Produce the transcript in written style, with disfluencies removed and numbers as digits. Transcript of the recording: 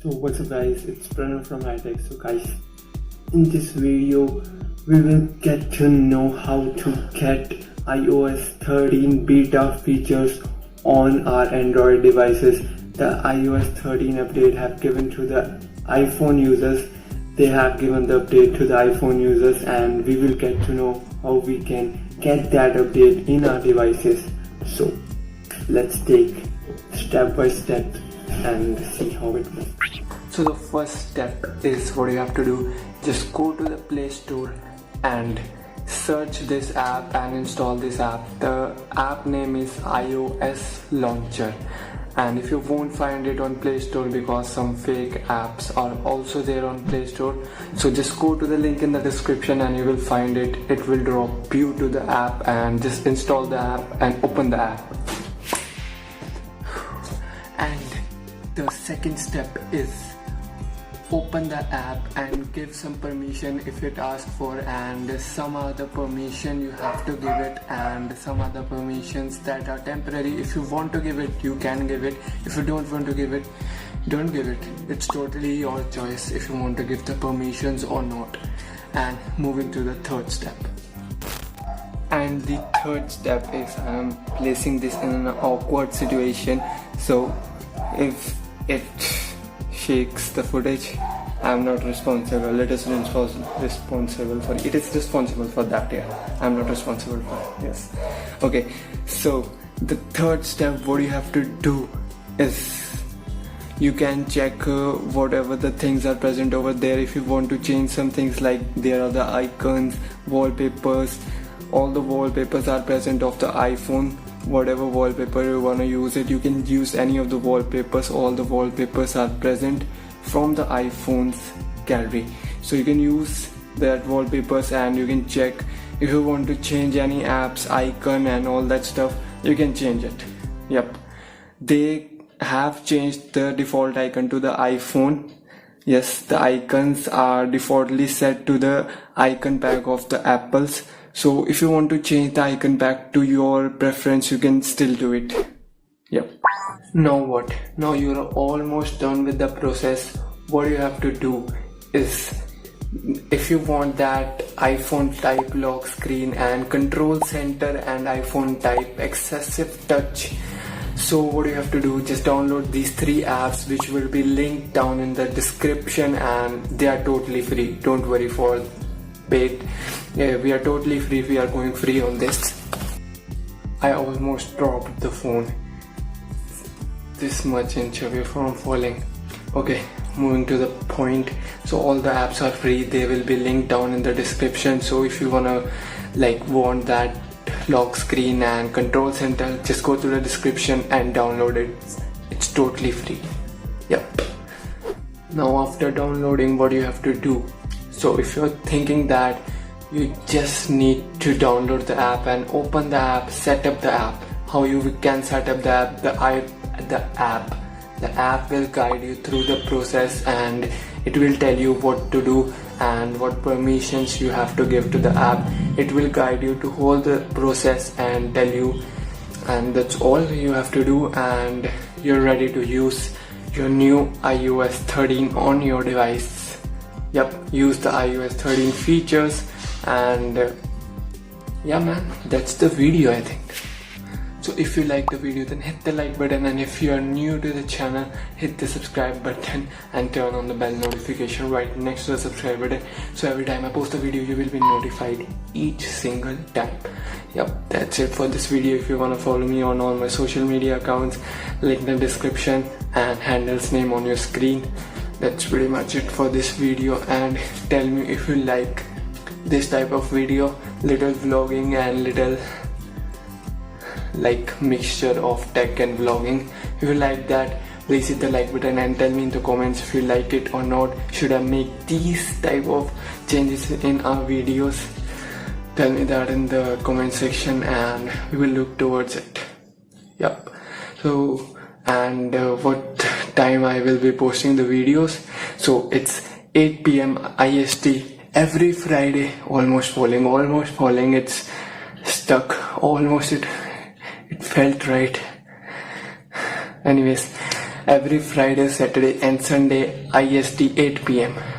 So what's up guys, it's Pranav from Hightech. So guys, in this video we will get to know how to get iOS 13 beta features on our Android devices. The iOS 13 update have given to the iPhone users. They have given the update to the iPhone users, and we will get to know how we can get that update in our devices. So let's take step by step and see how it works. So the first step is, what you have to do, just go to the Play Store and search this app and install this app. The app name is iOS Launcher, and if you won't find it on Play Store because some fake apps are also there on Play Store, so just go to the link in the description and you will find it. It will drop you to the app, and just install the app and open the app. And the second step is open the app and give some permission if it asks for, and some other permission you have to give it, and some other permissions that are temporary. If you want to give it, you can give it. If you don't want to give it, don't give it. It's totally your choice if you want to give the permissions or not. And moving to the third step. And the third step is I'm placing this in an awkward situation. So if it shakes the footage, I'm not responsible. It is responsible for it. It is responsible for that. Yeah, I'm not responsible for it. Yes. Okay. So the third step, what you have to do is you can check whatever the things are present over there. If you want to change some things, like there are the icons, wallpapers. All the wallpapers are present of the iPhone. Whatever wallpaper you want to use it, you can use any of the wallpapers. All the wallpapers are present from the iPhone's gallery, so you can use that wallpapers and you can check. If you want to change any apps icon and all that stuff, you can change it. Yep, they have changed the default icon to the iPhone. Yes, the icons are defaultly set to the icon pack of the Apples. So if you want to change the icon back to your preference, you can still do it. Yep. Now what? Now you're almost done with the process. What you have to do is, if you want that iPhone type lock screen and control center and iPhone type Acessive touch, so what you have to do, just download these three apps, which will be linked down in the description, and they are totally free. Don't worry for paid. Yeah, we are totally free. We are going free on this. I almost dropped the phone this much inch away from falling. Okay, moving to the point. So all the apps are free. They will be linked down in the description. So if you wanna want that lock screen and control center, just go to the description and download it. It's totally free. Yep. Now after downloading, what you have to do, so if you're thinking that you just need to download the app and open the app, set up the app, how you can set up the app, the app will guide you through the process, and it will tell you what to do and what permissions you have to give to the app. It will guide you to whole the process and tell you, and that's all you have to do, and you're ready to use your new iOS 13 on your device. Yep, use the iOS 13 features, and yeah man, that's the video I think. So if you like the video, then hit the like button, and if you are new to the channel, hit the subscribe button and turn on the bell notification right next to the subscribe button, so every time I post a video you will be notified each single time. Yep, that's it for this video. If you want to follow me on all my social media accounts, link in the description and handles name on your screen. That's pretty much it for this video, and tell me if you like this type of video, little vlogging and little mixture of tech and vlogging. If you like that, please hit the like button and tell me in the comments if you like it or not. Should I make these type of changes in our videos? Tell me that in the comment section and we will look towards it. Yep. So, and what time I will be posting the videos? So it's 8 PM IST every Friday. Almost falling. It's stuck. Almost it felt right. Anyways, every Friday, Saturday and Sunday IST 8 pm.